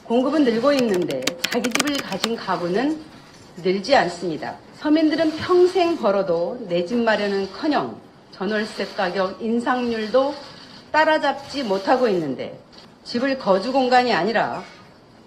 공급은 늘고 있는데 자기 집을 가진 가구는 늘지 않습니다. 서민들은 평생 벌어도 내 집 마련은커녕 전월세 가격 인상률도 따라잡지 못하고 있는데 집을 거주 공간이 아니라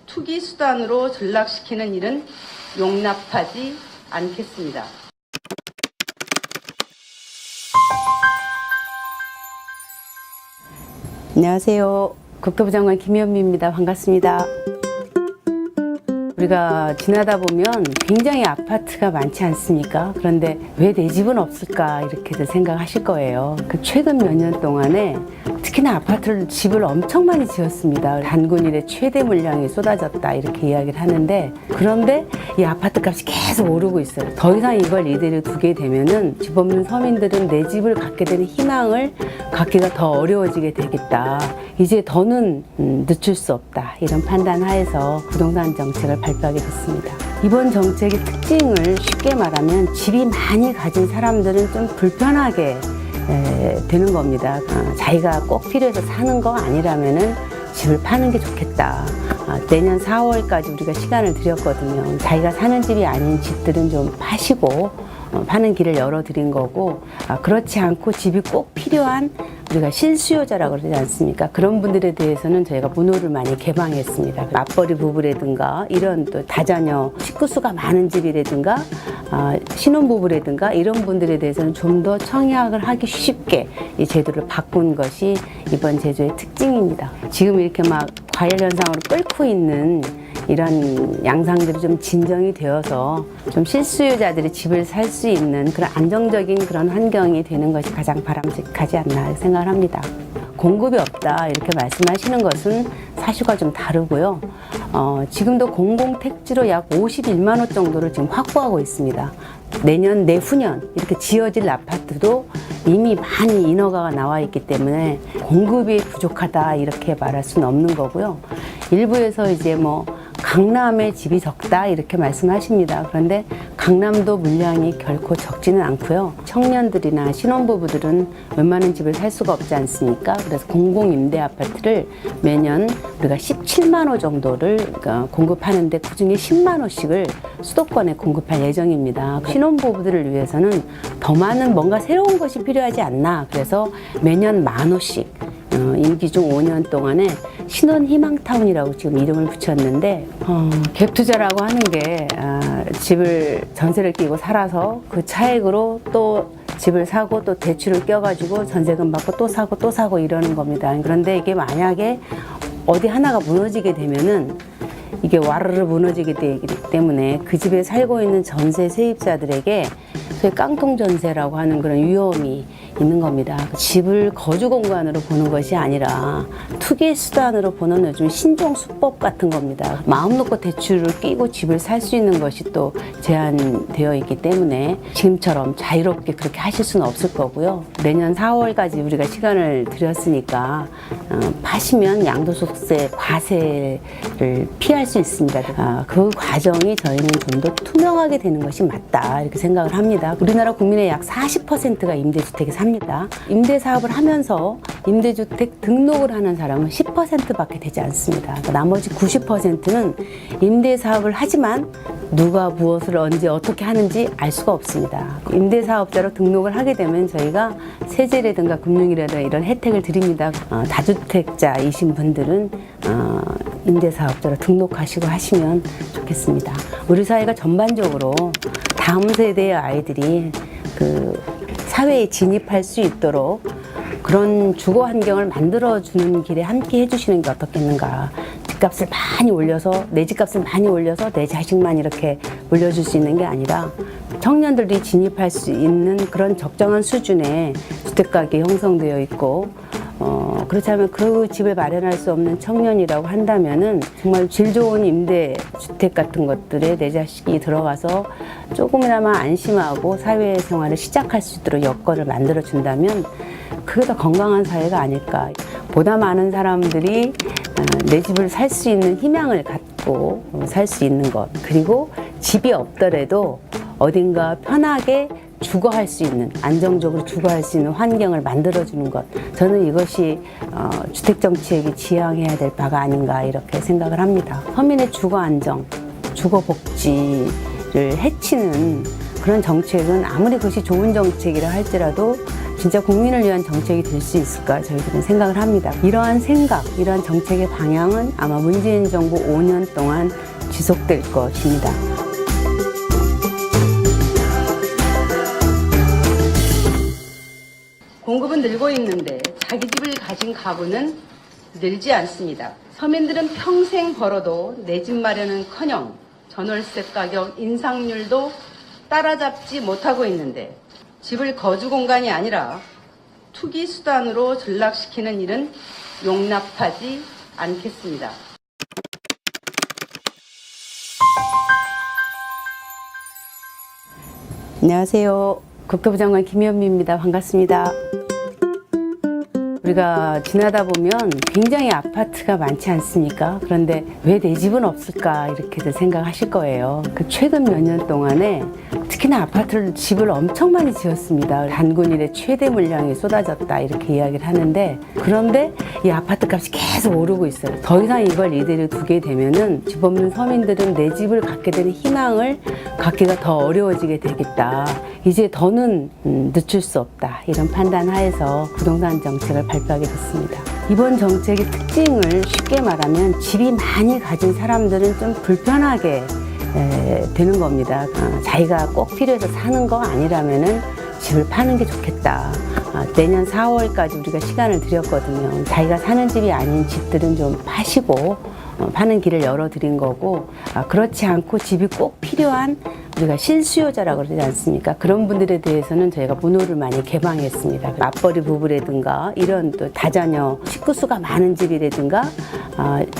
투기 수단으로 전락시키는 일은 용납하지 않겠습니다. 안녕하세요. 국토부 장관 김현미입니다. 반갑습니다. 우리가 지나다 보면 굉장히 아파트가 많지 않습니까? 그런데 왜 내 집은 없을까 이렇게들 생각하실 거예요. 최근 몇 년 동안에 특히나 아파트를 집을 엄청 많이 지었습니다. 단군 이래 최대 물량이 쏟아졌다 이렇게 이야기를 하는데, 그런데 이 아파트 값이 계속 오르고 있어요. 더 이상 이걸 이대로 두게 되면은 집 없는 서민들은 내 집을 갖게 되는 희망을 갖기가 더 어려워지게 되겠다. 이제 더는 늦출 수 없다. 이런 판단 하에서 부동산 정책을 발표하게 됐습니다. 이번 정책의 특징을 쉽게 말하면 집이 많이 가진 사람들은 좀 불편하게 되는 겁니다. 자기가 꼭 필요해서 사는 거 아니라면은 집을 파는 게 좋겠다. 내년 4월까지 우리가 시간을 드렸거든요. 자기가 사는 집이 아닌 집들은 좀 파시고 파는 길을 열어드린 거고, 그렇지 않고 집이 꼭 필요한 우리가 실수요자라고 그러지 않습니까? 그런 분들에 대해서는 저희가 문호를 많이 개방했습니다. 맞벌이 부부라든가 이런 또 다자녀 식구수가 많은 집이라든가 신혼부부라든가 이런 분들에 대해서는 좀 더 청약을 하기 쉽게 이 제도를 바꾼 것이 이번 제도의 특징입니다. 지금 이렇게 막 과열 현상으로 끓고 있는 이런 양상들이 좀 진정이 되어서 좀 실수요자들이 집을 살 수 있는 그런 안정적인 그런 환경이 되는 것이 가장 바람직하지 않나 생각을 합니다. 공급이 없다 이렇게 말씀하시는 것은 사실과 좀 다르고요. 지금도 공공택지로 약 51만 호 정도를 지금 확보하고 있습니다. 내년, 내후년 이렇게 지어질 아파트도 이미 많이 인허가가 나와 있기 때문에 공급이 부족하다 이렇게 말할 수는 없는 거고요. 일부에서 이제 뭐 강남에 집이 적다 이렇게 말씀하십니다. 그런데 강남도 물량이 결코 적지는 않고요. 청년들이나 신혼부부들은 웬만한 집을 살 수가 없지 않습니까? 그래서 공공임대 아파트를 매년 우리가 17만 호 정도를 공급하는데 그중에 10만 호씩을 수도권에 공급할 예정입니다. 신혼부부들을 위해서는 더 많은 뭔가 새로운 것이 필요하지 않나. 그래서 매년 10,000호씩 임기 중 5년 동안에 신혼 희망타운이라고 지금 이름을 붙였는데, 갭 투자라고 하는 게 집을 전세를 끼고 살아서 그 차액으로 또 집을 사고 또 대출을 껴가지고 전세금 받고 또 사고 또 사고 이러는 겁니다. 그런데 이게 만약에 어디 하나가 무너지게 되면은 이게 와르르 무너지게 되기 때문에 그 집에 살고 있는 전세 세입자들에게 소위 깡통 전세라고 하는 그런 위험이 있는 겁니다. 집을 거주 공간으로 보는 것이 아니라 투기 수단으로 보는 요즘 신종 수법 같은 겁니다. 마음 놓고 대출을 끼고 집을 살 수 있는 것이 또 제한되어 있기 때문에 지금처럼 자유롭게 그렇게 하실 수는 없을 거고요. 내년 4월까지 우리가 시간을 드렸으니까 파시면 양도소득세 과세를 피할 수 있습니다. 그 과정이 저희는 좀 더 투명하게 되는 것이 맞다 이렇게 생각을 합니다. 우리나라 국민의 약 40%가 임대주택에 삽니다. 임대사업을 하면서 임대주택 등록을 하는 사람은 10%밖에 되지 않습니다. 나머지 90%는 임대사업을 하지만 누가 무엇을 언제 어떻게 하는지 알 수가 없습니다. 임대사업자로 등록을 하게 되면 저희가 세제라든가 금융이라든가 이런 혜택을 드립니다. 다주택자이신 분들은 임대사업자로 등록하시고 하시면 좋겠습니다. 우리 사회가 전반적으로 다음 세대의 아이들이 그 사회에 진입할 수 있도록 그런 주거 환경을 만들어주는 길에 함께 해주시는 게 어떻겠는가. 집값을 많이 올려서 내 집값을 많이 올려서 내 자식만 이렇게 물려줄 수 있는 게 아니라 청년들이 진입할 수 있는 그런 적정한 수준의 주택가격이 형성되어 있고, 그렇지 않으면 그 집을 마련할 수 없는 청년이라고 한다면은 정말 질 좋은 임대 주택 같은 것들에 내 자식이 들어가서 조금이나마 안심하고 사회생활을 시작할 수 있도록 여건을 만들어 준다면 그게 더 건강한 사회가 아닐까. 보다 많은 사람들이 내 집을 살 수 있는 희망을 갖고 살 수 있는 것, 그리고 집이 없더라도 어딘가 편하게 주거할 수 있는, 안정적으로 주거할 수 있는 환경을 만들어주는 것. 저는 이것이 주택정책이 지향해야 될 바가 아닌가 이렇게 생각을 합니다. 서민의 주거 안정, 주거 복지를 해치는 그런 정책은 아무리 그것이 좋은 정책이라 할지라도 진짜 국민을 위한 정책이 될 수 있을까 저희들은 생각을 합니다. 이러한 생각, 이러한 정책의 방향은 아마 문재인 정부 5년 동안 지속될 것입니다. 공급은 늘고 있는데 자기 집을 가진 가구는 늘지 않습니다. 서민들은 평생 벌어도 내 집 마련은커녕 전월세 가격 인상률도 따라잡지 못하고 있는데 집을 거주 공간이 아니라 투기 수단으로 전락시키는 일은 용납하지 않겠습니다. 안녕하세요. 국토부 장관 김현미입니다. 반갑습니다. 우리가 지나다 보면 굉장히 아파트가 많지 않습니까? 그런데 왜 내 집은 없을까 이렇게들 생각하실 거예요. 최근 몇 년 동안에 특히나 아파트를 집을 엄청 많이 지었습니다. 단군 이래 최대 물량이 쏟아졌다 이렇게 이야기를 하는데, 그런데 이 아파트 값이 계속 오르고 있어요. 더 이상 이걸 이대로 두게 되면은 집 없는 서민들은 내 집을 갖게 되는 희망을 갖기가 더 어려워지게 되겠다. 이제 더는 늦출 수 없다. 이런 판단 하에서 부동산 정책을 발표하게 됐습니다. 이번 정책의 특징을 쉽게 말하면 집이 많이 가진 사람들은 좀 불편하게 되는 겁니다. 자기가 꼭 필요해서 사는 거 아니라면은 집을 파는 게 좋겠다. 내년 4월까지 우리가 시간을 드렸거든요. 자기가 사는 집이 아닌 집들은 좀 파시고 파는 길을 열어드린 거고, 그렇지 않고 집이 꼭 필요한 우리가 실수요자라고 그러지 않습니까? 그런 분들에 대해서는 저희가 문호를 많이 개방했습니다. 맞벌이 부부라든가 이런 또 다자녀 식구수가 많은 집이라든가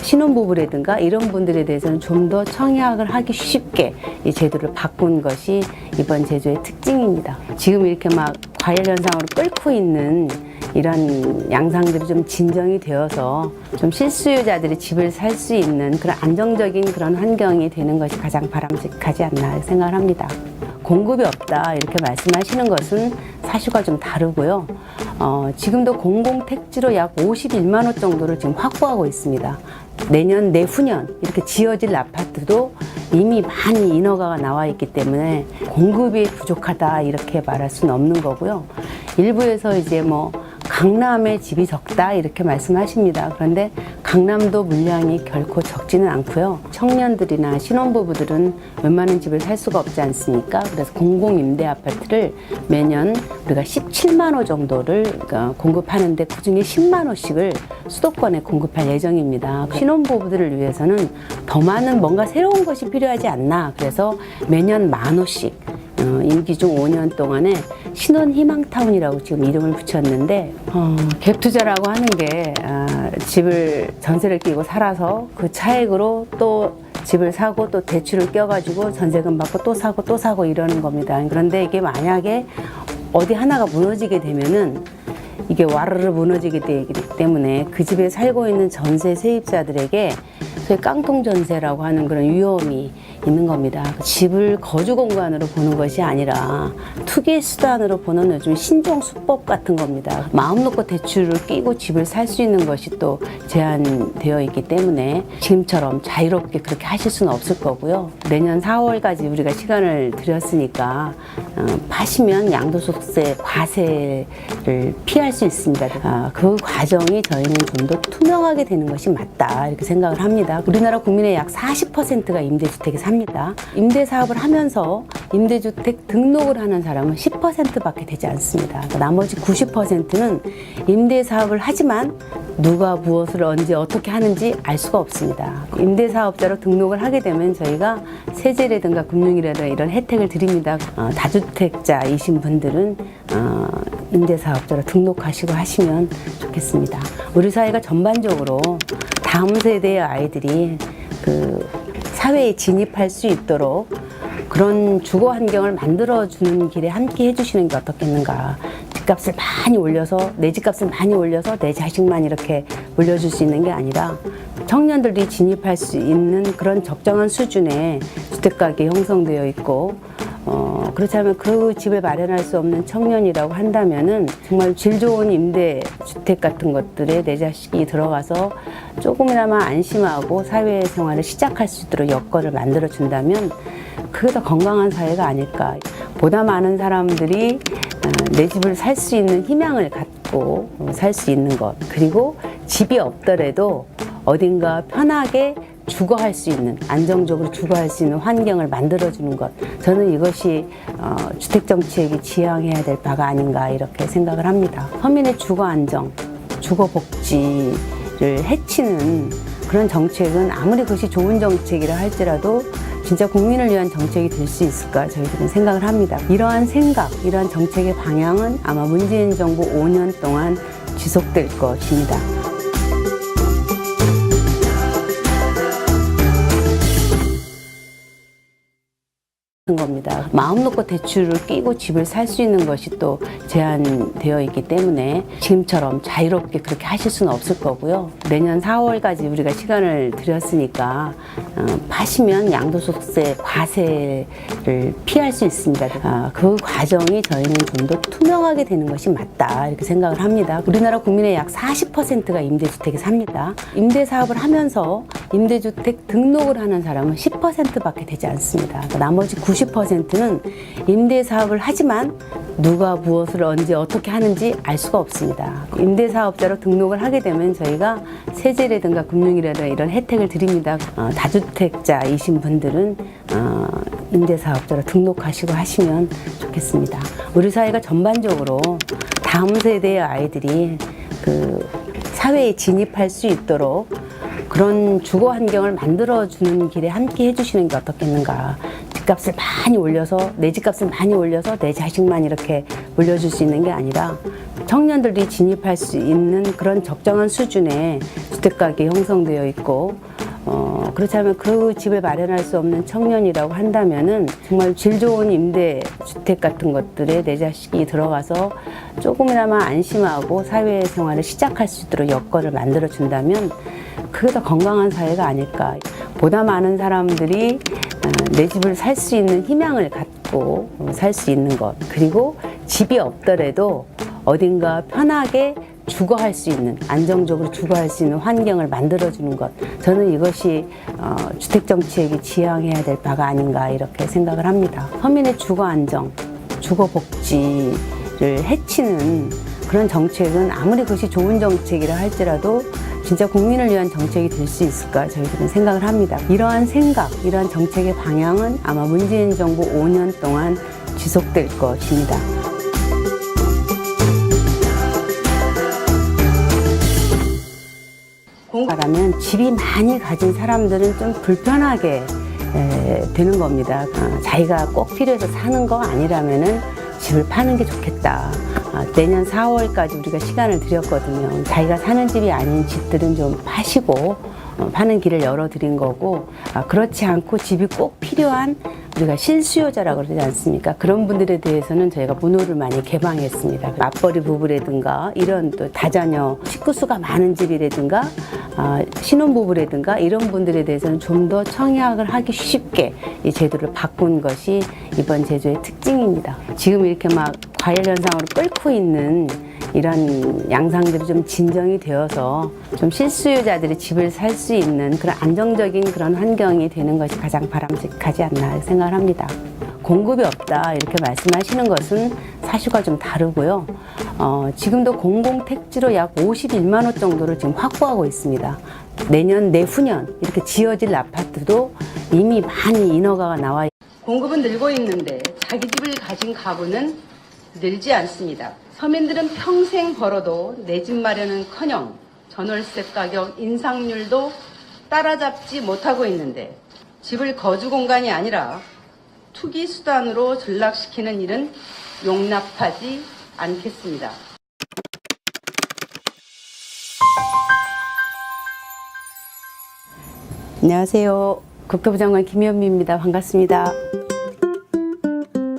신혼부부라든가 이런 분들에 대해서는 좀 더 청약을 하기 쉽게 이 제도를 바꾼 것이 이번 제도의 특징입니다. 지금 이렇게 막 과열 현상으로 끓고 있는 이런 양상들이 좀 진정이 되어서 좀 실수요자들이 집을 살 수 있는 그런 안정적인 그런 환경이 되는 것이 가장 바람직하지 않나 생각을 합니다. 공급이 없다 이렇게 말씀하시는 것은 사실과 좀 다르고요. 지금도 공공택지로 약 51만 호 정도를 지금 확보하고 있습니다. 내년, 내후년 이렇게 지어질 아파트도 이미 많이 인허가가 나와 있기 때문에 공급이 부족하다 이렇게 말할 수는 없는 거고요. 일부에서 이제 강남에 집이 적다 이렇게 말씀하십니다. 그런데 강남도 물량이 결코 적지는 않고요. 청년들이나 신혼부부들은 웬만한 집을 살 수가 없지 않습니까? 그래서 공공임대 아파트를 매년 우리가 17만 호 정도를 공급하는데 그중에 10만 호씩을 수도권에 공급할 예정입니다. 신혼부부들을 위해서는 더 많은 뭔가 새로운 것이 필요하지 않나. 그래서 매년 10,000호씩 임기 중 5년 동안에 신혼희망타운이라고 지금 이름을 붙였는데, 갭투자라고 하는 게 집을 전세를 끼고 살아서 그 차액으로 또 집을 사고 또 대출을 껴가지고 전세금 받고 또 사고 또 사고 이러는 겁니다. 그런데 이게 만약에 어디 하나가 무너지게 되면은 이게 와르르 무너지게 되기 때문에 그 집에 살고 있는 전세 세입자들에게 소위 깡통 전세라고 하는 그런 위험이 있는 겁니다. 집을 거주 공간으로 보는 것이 아니라 투기 수단으로 보는 요즘 신종 수법 같은 겁니다. 마음 놓고 대출을 끼고 집을 살 수 있는 것이 또 제한되어 있기 때문에 지금처럼 자유롭게 그렇게 하실 수는 없을 거고요. 내년 4월까지 우리가 시간을 드렸으니까 파시면 양도소득세 과세를 피할 수 있습니다. 그 과정이 저희는 좀 더 투명하게 되는 것이 맞다 이렇게 생각을 합니다. 우리나라 국민의 약 40%가 임대주택에 삽니다. 임대사업을 하면서 임대주택 등록을 하는 사람은 10%밖에 되지 않습니다. 나머지 90%는 임대사업을 하지만 누가 무엇을 언제 어떻게 하는지 알 수가 없습니다. 임대사업자로 등록을 하게 되면 저희가 세제라든가 금융이라든가 이런 혜택을 드립니다. 다주택자이신 분들은 임대사업자로 등록하시고 하시면 좋겠습니다. 우리 사회가 전반적으로 다음 세대의 아이들이 사회에 진입할 수 있도록 그런 주거 환경을 만들어주는 길에 함께 해주시는 게 어떻겠는가. 집값을 많이 올려서, 내 집값을 많이 올려서 내 자식만 이렇게 물려줄 수 있는 게 아니라 청년들이 진입할 수 있는 그런 적정한 수준의 주택가격이 형성되어 있고 그렇다면 그 집을 마련할 수 없는 청년이라고 한다면은 정말 질 좋은 임대 주택 같은 것들에 내 자식이 들어가서 조금이나마 안심하고 사회생활을 시작할 수 있도록 여건을 만들어 준다면 그게 더 건강한 사회가 아닐까. 보다 많은 사람들이 내 집을 살 수 있는 희망을 갖고 살 수 있는 것, 그리고 집이 없더라도 어딘가 편하게 주거할 수 있는, 안정적으로 주거할 수 있는 환경을 만들어주는 것, 저는 이것이 주택정책이 지향해야 될 바가 아닌가 이렇게 생각을 합니다. 서민의 주거 안정, 주거 복지를 해치는 그런 정책은 아무리 그것이 좋은 정책이라 할지라도 진짜 국민을 위한 정책이 될 수 있을까 저희들은 생각을 합니다. 이러한 생각, 이러한 정책의 방향은 아마 문재인 정부 5년 동안 지속될 것입니다. 겁니다. 마음 놓고 대출을 끼고 집을 살 수 있는 것이 또 제한되어 있기 때문에 지금처럼 자유롭게 그렇게 하실 수는 없을 거고요. 내년 4월까지 우리가 시간을 드렸으니까 파시면 양도소득세 과세를 피할 수 있습니다. 그 과정이 저희는 좀 더 투명하게 되는 것이 맞다 이렇게 생각을 합니다. 우리나라 국민의 약 40%가 임대주택에 삽니다. 임대사업을 하면서 임대주택 등록을 하는 사람은 10%밖에 되지 않습니다. 나머지 90%는 임대사업을 하지만 누가 무엇을 언제 어떻게 하는지 알 수가 없습니다. 임대사업자로 등록을 하게 되면 저희가 세제라든가 금융이라든가 이런 혜택을 드립니다. 다주택자이신 분들은 임대사업자로 등록하시고 하시면 좋겠습니다. 우리 사회가 전반적으로 다음 세대의 아이들이 그 사회에 진입할 수 있도록 그런 주거 환경을 만들어주는 길에 함께 해주시는 게 어떻겠는가. 집값을 많이 올려서, 내 집값을 많이 올려서 내 자식만 이렇게 물려줄 수 있는 게 아니라 청년들이 진입할 수 있는 그런 적정한 수준의 주택가격이 형성되어 있고, 그렇다면 그 집을 마련할 수 없는 청년이라고 한다면은 정말 질 좋은 임대 주택 같은 것들에 내 자식이 들어가서 조금이나마 안심하고 사회생활을 시작할 수 있도록 여건을 만들어 준다면 그게 더 건강한 사회가 아닐까. 보다 많은 사람들이 내 집을 살 수 있는 희망을 갖고 살 수 있는 것, 그리고 집이 없더라도 어딘가 편하게 주거할 수 있는, 안정적으로 주거할 수 있는 환경을 만들어주는 것, 저는 이것이 주택정책이 지향해야 될 바가 아닌가 이렇게 생각을 합니다. 서민의 주거 안정, 주거 복지를 해치는 그런 정책은 아무리 그것이 좋은 정책이라 할지라도 진짜 국민을 위한 정책이 될 수 있을까 저희들은 생각을 합니다. 이러한 생각, 이러한 정책의 방향은 아마 문재인 정부 5년 동안 지속될 것입니다. 말하면 집이 많이 가진 사람들은 좀 불편하게 되는 겁니다. 자기가 꼭 필요해서 사는 거 아니라면은 집을 파는 게 좋겠다. 내년 4월까지 우리가 시간을 드렸거든요. 자기가 사는 집이 아닌 집들은 좀 파시고 파는 길을 열어드린 거고, 그렇지 않고 집이 꼭 필요한 우리가 실수요자라고 그러지 않습니까? 그런 분들에 대해서는 저희가 문호를 많이 개방했습니다. 맞벌이 부부라든가 이런 또 다자녀 식구수가 많은 집이라든가 신혼부부라든가 이런 분들에 대해서는 좀 더 청약을 하기 쉽게 이 제도를 바꾼 것이 이번 제도의 특징입니다. 지금 이렇게 막 과열 현상으로 끓고 있는 이런 양상들이 좀 진정이 되어서 좀 실수요자들이 집을 살 수 있는 그런 안정적인 그런 환경이 되는 것이 가장 바람직하지 않나 생각을 합니다. 공급이 없다 이렇게 말씀하시는 것은 사실과 좀 다르고요. 지금도 공공택지로 약 51만 호 정도를 지금 확보하고 있습니다. 내년, 내후년 이렇게 지어질 아파트도 이미 많이 인허가가 나와 있습니다. 공급은 늘고 있는데 자기 집을 가진 가구는 늘지 않습니다. 서민들은 평생 벌어도 내 집 마련은커녕 전월세 가격 인상률도 따라잡지 못하고 있는데 집을 거주 공간이 아니라 투기 수단으로 전락시키는 일은 용납하지 않겠습니다. 안녕하세요. 국토부 장관 김현미입니다. 반갑습니다.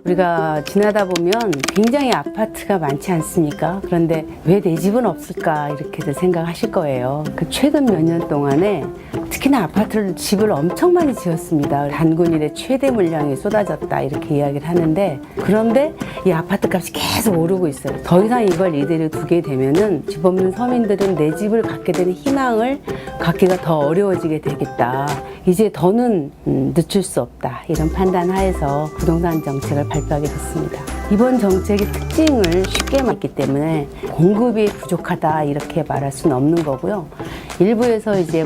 우리가 지나다 보면 굉장히 아파트가 많지 않습니까? 그런데 왜 내 집은 없을까 이렇게들 생각하실 거예요. 최근 몇 년 동안에 특히나 아파트를 집을 엄청 많이 지었습니다. 단군 이래 최대 물량이 쏟아졌다 이렇게 이야기를 하는데, 그런데 이 아파트 값이 계속 오르고 있어요. 더 이상 이걸 이대로 두게 되면은 집 없는 서민들은 내 집을 갖게 되는 희망을 갖기가 더 어려워지게 되겠다. 이제 더는 늦출 수 없다. 이런 판단 하에서 부동산 정책을 발표하게 됐습니다. 이번 정책의 특징을 쉽게 말했기 때문에 공급이 부족하다 이렇게 말할 수는 없는 거고요. 일부에서 이제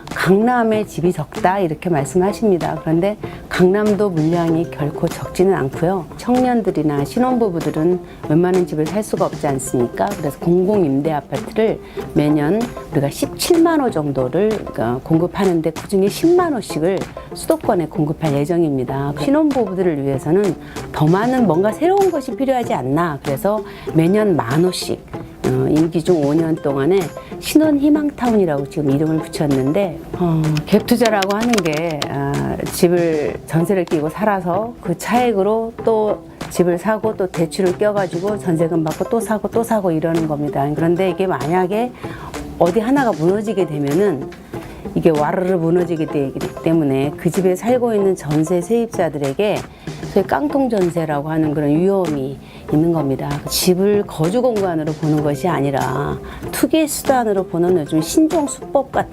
강남에 집이 적다 이렇게 말씀하십니다. 그런데 강남도 물량이 결코 적지는 않고요. 청년들이나 신혼부부들은 웬만한 집을 살 수가 없지 않습니까? 그래서 공공임대 아파트를 매년 우리가 17만 호 정도를 공급하는데 그중에 10만 호씩을 수도권에 공급할 예정입니다. 신혼부부들을 위해서는 더 많은 뭔가 새로운 것이 필요하지 않나. 그래서 매년 1만 호씩 임기 중 5년 동안에 신혼 희망타운이라고 지금 이름을 붙였는데, 갭 투자라고 하는 게 집을 전세를 끼고 살아서 그 차액으로 또 집을 사고 또 대출을 껴가지고 전세금 받고 또 사고 또 사고 이러는 겁니다. 그런데 이게 만약에 어디 하나가 무너지게 되면은 이게 와르르 무너지게 되기 때문에 그 집에 살고 있는 전세 세입자들에게 소위 깡통 전세라고 하는 그런 위험이 있는 겁니다. 집을 거주 공간으로 보는 것이 아니라 투기 수단으로 보는 요즘 신종 수법 같은